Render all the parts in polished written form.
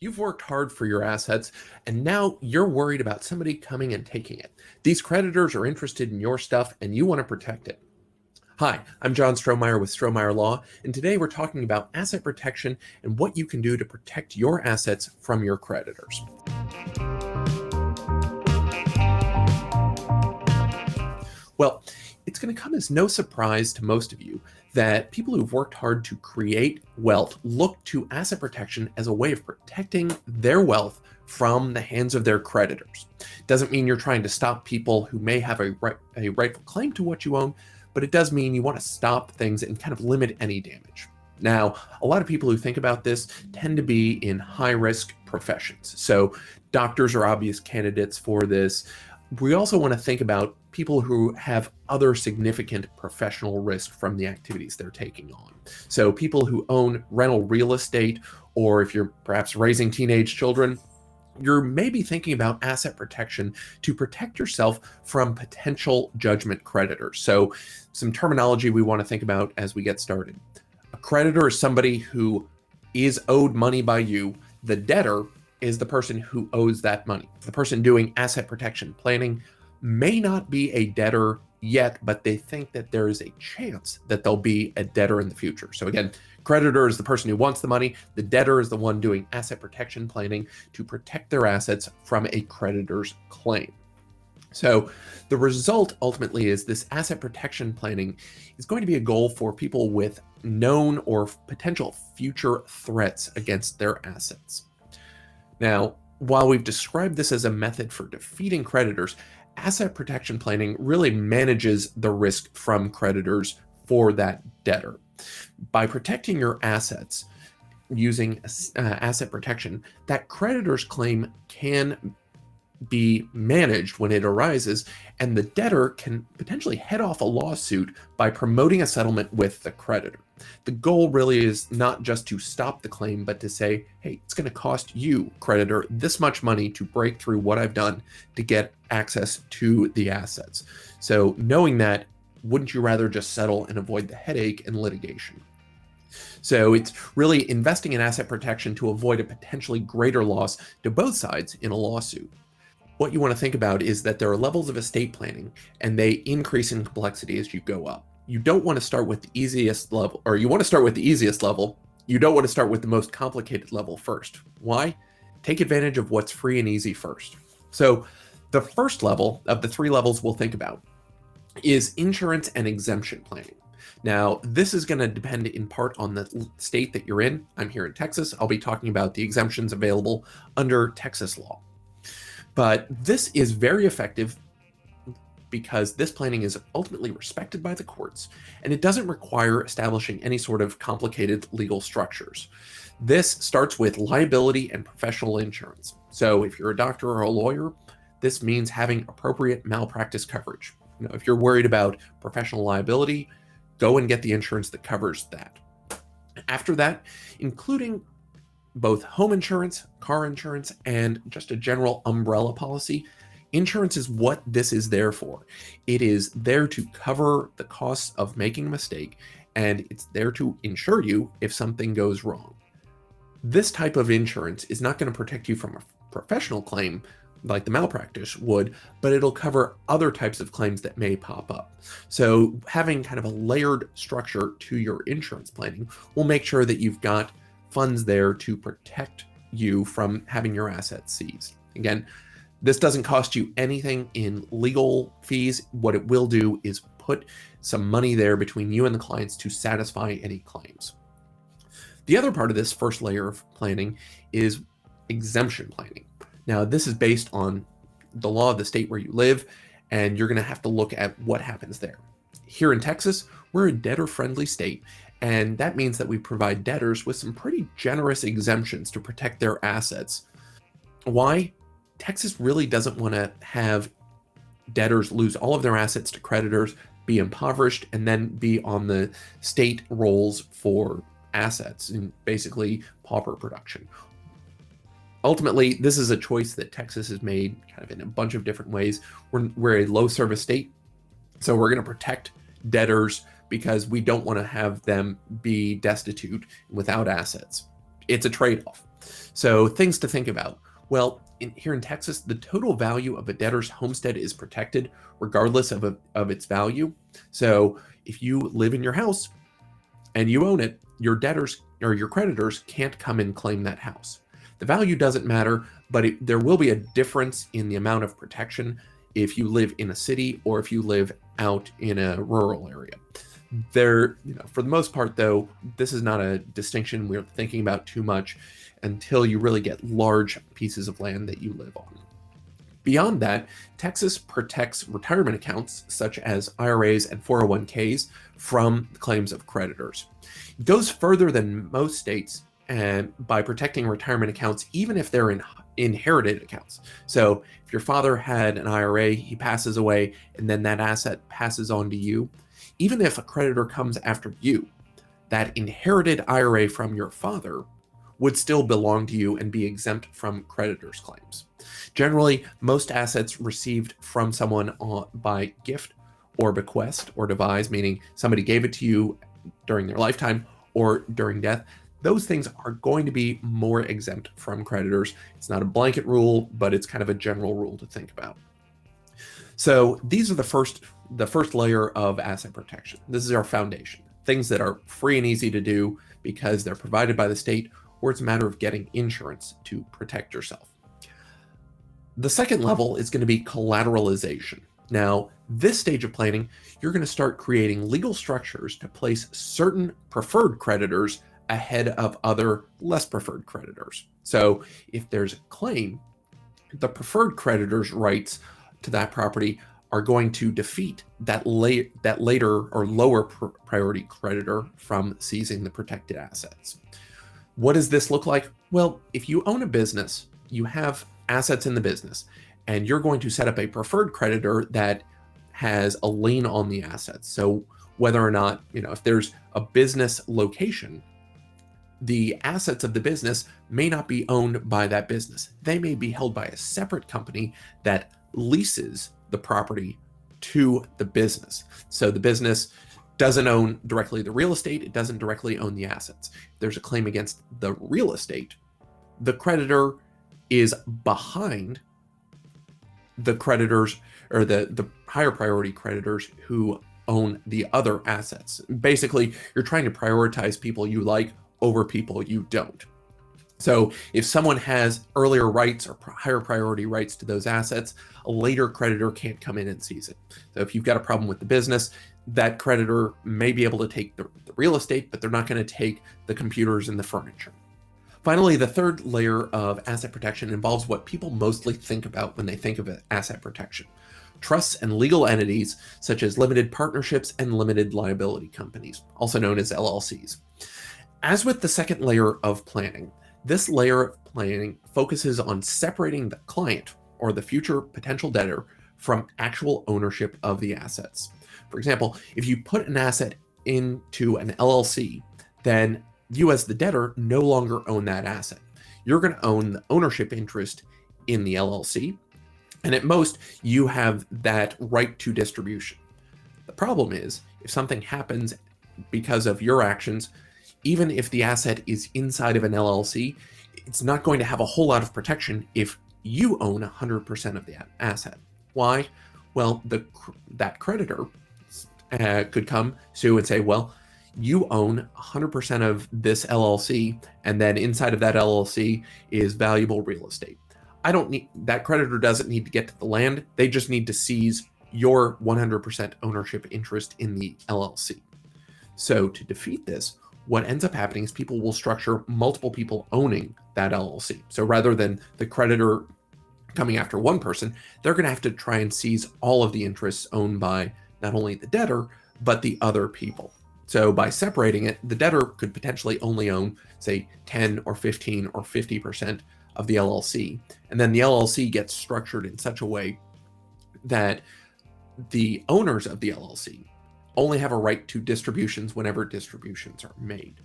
You've worked hard for your assets, and now you're worried about somebody coming and taking it. These creditors are interested in your stuff, and you want to protect it. Hi, I'm John Strohmeyer with Strohmeyer Law, and today we're talking about asset protection and what you can do to protect your assets from your creditors. Well, it's going to come as no surprise to most of you that people who've worked hard to create wealth look to asset protection as a way of protecting their wealth from the hands of their creditors. Doesn't mean you're trying to stop people who may have a rightful claim to what you own, but it does mean you want to stop things and kind of limit any damage. Now, a lot of people who think about this tend to be in high-risk professions. So doctors are obvious candidates for this. We also want to think about people who have other significant professional risk from the activities they're taking on. So people who own rental real estate, or if you're perhaps raising teenage children, you're maybe thinking about asset protection to protect yourself from potential judgment creditors. So some terminology we want to think about as we get started. A creditor is somebody who is owed money by you. The debtor is the person who owes that money. The person doing asset protection planning may not be a debtor yet, but they think that there is a chance that they'll be a debtor in the future. So again, creditor is the person who wants the money. The debtor is the one doing asset protection planning to protect their assets from a creditor's claim. So the result ultimately is this asset protection planning is going to be a goal for people with known or potential future threats against their assets. Now, while we've described this as a method for defeating creditors, asset protection planning really manages the risk from creditors for that debtor. By protecting your assets using asset protection, that creditor's claim can be managed when it arises, and the debtor can potentially head off a lawsuit by promoting a settlement with the creditor. The goal really is not just to stop the claim, but to say, hey, it's going to cost you, creditor, this much money to break through what I've done to get access to the assets. So knowing that, wouldn't you rather just settle and avoid the headache and litigation? So it's really investing in asset protection to avoid a potentially greater loss to both sides in a lawsuit. What you want to think about is that there are levels of estate planning, and they increase in complexity as you go up. You don't want to start with the easiest level, or you want to start with the easiest level. You don't want to start with the most complicated level first. Why? Take advantage of what's free and easy first. So the first level of the three levels we'll think about is insurance and exemption planning. Now, this is going to depend in part on the state that you're in. I'm here in Texas. I'll be talking about the exemptions available under Texas law. But this is very effective because this planning is ultimately respected by the courts, and it doesn't require establishing any sort of complicated legal structures. This starts with liability and professional insurance. So if you're a doctor or a lawyer, this means having appropriate malpractice coverage. If you're worried about professional liability, go and get the insurance that covers that. After that, including both home insurance, car insurance, and just a general umbrella policy, insurance is what this is there for. It is there to cover the costs of making a mistake, and it's there to insure you if something goes wrong. This type of insurance is not going to protect you from a professional claim like the malpractice would, but it'll cover other types of claims that may pop up. So having kind of a layered structure to your insurance planning will make sure that you've got funds there to protect you from having your assets seized. Again, this doesn't cost you anything in legal fees. What it will do is put some money there between you and the clients to satisfy any claims. The other part of this first layer of planning is exemption planning. Now, this is based on the law of the state where you live, and you're going to have to look at what happens there. Here in Texas, we're a debtor-friendly state, and that means that we provide debtors with some pretty generous exemptions to protect their assets. Why? Texas really doesn't want to have debtors lose all of their assets to creditors, be impoverished, and then be on the state rolls for assets and basically pauper production. Ultimately, this is a choice that Texas has made kind of in a bunch of different ways. We're a low service state, so we're going to protect debtors because we don't want to have them be destitute without assets. It's a trade-off. So things to think about. Well, here in Texas, the total value of a debtor's homestead is protected regardless of its value. So if you live in your house and you own it, your debtors or your creditors can't come and claim that house. The value doesn't matter, but there will be a difference in the amount of protection if you live in a city or if you live out in a rural area. For the most part, though, this is not a distinction we're thinking about too much until you really get large pieces of land that you live on. Beyond that, Texas protects retirement accounts such as IRAs and 401ks from claims of creditors. It goes further than most states by protecting retirement accounts, even if they're inherited accounts. So if your father had an IRA, he passes away, and then that asset passes on to you, even if a creditor comes after you, that inherited IRA from your father would still belong to you and be exempt from creditors' claims. Generally, most assets received from someone by gift or bequest or devise, meaning somebody gave it to you during their lifetime or during death, those things are going to be more exempt from creditors. It's not a blanket rule, but it's kind of a general rule to think about. So these are the first layer of asset protection. This is our foundation. Things that are free and easy to do because they're provided by the state, or it's a matter of getting insurance to protect yourself. The second level is going to be collateralization. Now, this stage of planning, you're going to start creating legal structures to place certain preferred creditors ahead of other less preferred creditors. So if there's a claim, the preferred creditor's rights to that property are going to defeat that later or lower priority creditor from seizing the protected assets. What does this look like? Well, if you own a business, you have assets in the business, and you're going to set up a preferred creditor that has a lien on the assets. So whether or not, if there's a business location, the assets of the business may not be owned by that business. They may be held by a separate company that leases the property to the business. So the business doesn't own directly the real estate. It doesn't directly own the assets. If there's a claim against the real estate, the creditor is behind the creditors or the higher priority creditors who own the other assets. Basically, you're trying to prioritize people you like over people you don't. So if someone has earlier rights or higher priority rights to those assets, a later creditor can't come in and seize it. So if you've got a problem with the business, that creditor may be able to take the real estate, but they're not going to take the computers and the furniture. Finally, the third layer of asset protection involves what people mostly think about when they think of asset protection: trusts and legal entities such as limited partnerships and limited liability companies, also known as LLCs. As with the second layer of planning, this layer of planning focuses on separating the client or the future potential debtor from actual ownership of the assets. For example, if you put an asset into an LLC, then you as the debtor no longer own that asset. You're going to own the ownership interest in the LLC, and at most, you have that right to distribution. The problem is, if something happens because of your actions, even if the asset is inside of an LLC, it's not going to have a whole lot of protection if you own 100% of the asset. Why? Well, that creditor could come sue and say, well, you own 100% of this LLC, and then inside of that LLC is valuable real estate. That creditor doesn't need to get to the land. They just need to seize your 100% ownership interest in the LLC. So to defeat this, what ends up happening is people will structure multiple people owning that LLC. So rather than the creditor coming after one person, they're going to have to try and seize all of the interests owned by not only the debtor, but the other people. So by separating it, the debtor could potentially only own, say, 10 or 15 or 50% of the LLC. And then the LLC gets structured in such a way that the owners of the LLC only have a right to distributions whenever distributions are made.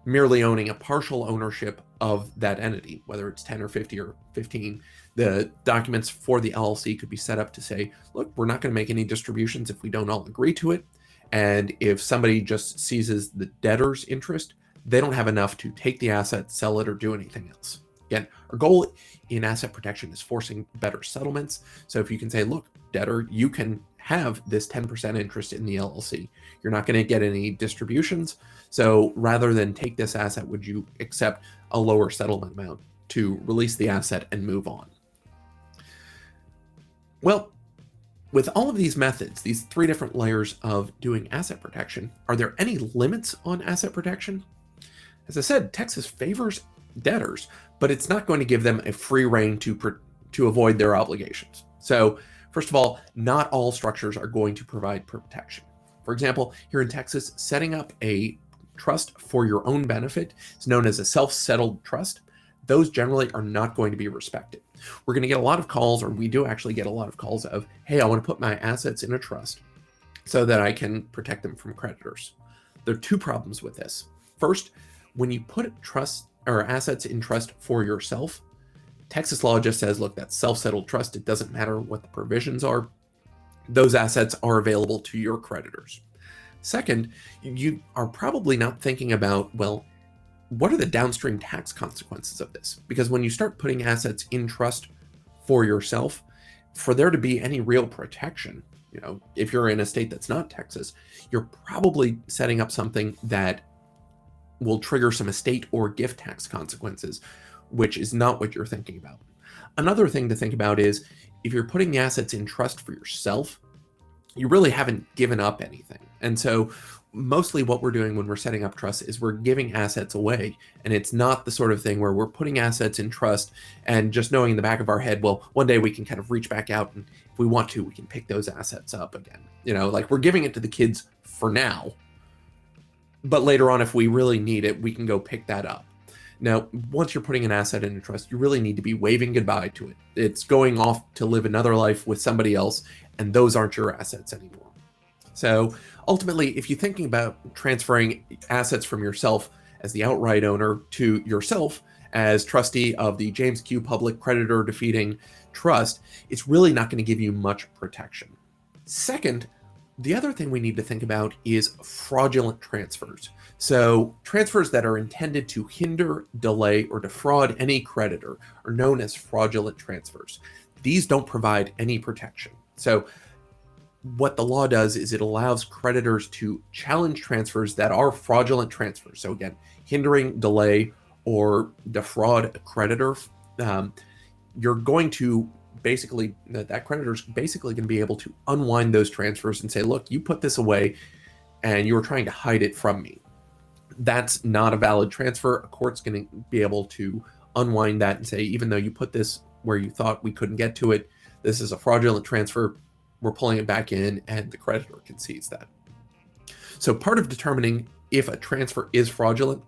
Merely owning a partial ownership of that entity, whether it's 10 or 50 or 15, the documents for the LLC could be set up to say, look, we're not going to make any distributions if we don't all agree to it. And if somebody just seizes the debtor's interest, they don't have enough to take the asset, sell it, or do anything else. Again, our goal in asset protection is forcing better settlements. So if you can say, look, debtor, you can have this 10% interest in the LLC. You're not going to get any distributions. So rather than take this asset, would you accept a lower settlement amount to release the asset and move on? Well, with all of these methods, these 3 different layers of doing asset protection, are there any limits on asset protection? As I said, Texas favors debtors, but it's not going to give them a free rein to avoid their obligations. So first of all, not all structures are going to provide protection. For example, here in Texas, setting up a trust for your own benefit is known as a self-settled trust. Those generally are not going to be respected. We're going to get a lot of calls, or we do actually get a lot of calls of, hey, I want to put my assets in a trust so that I can protect them from creditors. There are 2 problems with this. First, when you put trust or assets in trust for yourself, Texas law just says, look, that's self-settled trust. It doesn't matter what the provisions are. Those assets are available to your creditors. Second, you are probably not thinking about, well, what are the downstream tax consequences of this? Because when you start putting assets in trust for yourself, for there to be any real protection, if you're in a state that's not Texas, you're probably setting up something that will trigger some estate or gift tax consequences, which is not what you're thinking about. Another thing to think about is if you're putting the assets in trust for yourself, you really haven't given up anything. And so mostly what we're doing when we're setting up trusts is we're giving assets away. And it's not the sort of thing where we're putting assets in trust and just knowing in the back of our head, well, one day we can kind of reach back out, and if we want to, we can pick those assets up again. Like we're giving it to the kids for now, but later on, if we really need it, we can go pick that up. Now, once you're putting an asset in a trust, you really need to be waving goodbye to it. It's going off to live another life with somebody else, and those aren't your assets anymore. So ultimately, if you're thinking about transferring assets from yourself as the outright owner to yourself as trustee of the James Q. Public Creditor Defeating Trust, it's really not going to give you much protection. Second, the other thing we need to think about is fraudulent transfers. So transfers that are intended to hinder, delay, or defraud any creditor are known as fraudulent transfers. These don't provide any protection. So what the law does is it allows creditors to challenge transfers that are fraudulent transfers. So again, hindering, delay, or defraud a creditor. You're going to that creditor's basically going to be able to unwind those transfers and say, look, you put this away and you were trying to hide it from me. That's not a valid transfer. A court's going to be able to unwind that and say, even though you put this where you thought we couldn't get to it, this is a fraudulent transfer. We're pulling it back in, and the creditor concedes that. So part of determining if a transfer is fraudulent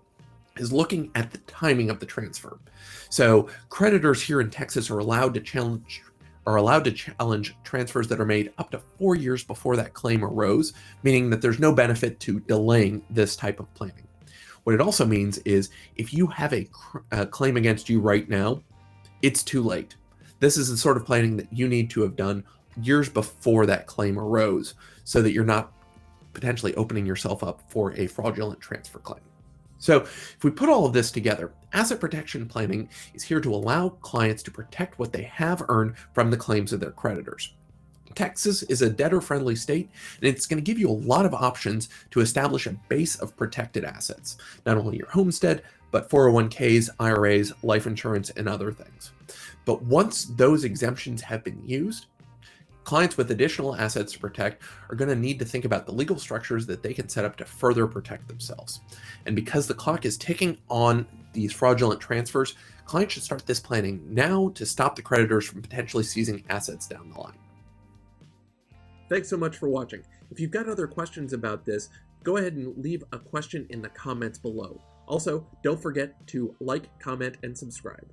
is looking at the timing of the transfer. So creditors here in Texas are allowed to challenge transfers that are made up to 4 years before that claim arose, meaning that there's no benefit to delaying this type of planning. What it also means is if you have a claim against you right now, it's too late. This is the sort of planning that you need to have done years before that claim arose so that you're not potentially opening yourself up for a fraudulent transfer claim. So if we put all of this together, asset protection planning is here to allow clients to protect what they have earned from the claims of their creditors. Texas is a debtor-friendly state, and it's going to give you a lot of options to establish a base of protected assets, not only your homestead, but 401ks, IRAs, life insurance, and other things. But once those exemptions have been used, clients with additional assets to protect are going to need to think about the legal structures that they can set up to further protect themselves. And because the clock is ticking on these fraudulent transfers, clients should start this planning now to stop the creditors from potentially seizing assets down the line. Thanks so much for watching. If you've got other questions about this, go ahead and leave a question in the comments below. Also, don't forget to like, comment, and subscribe.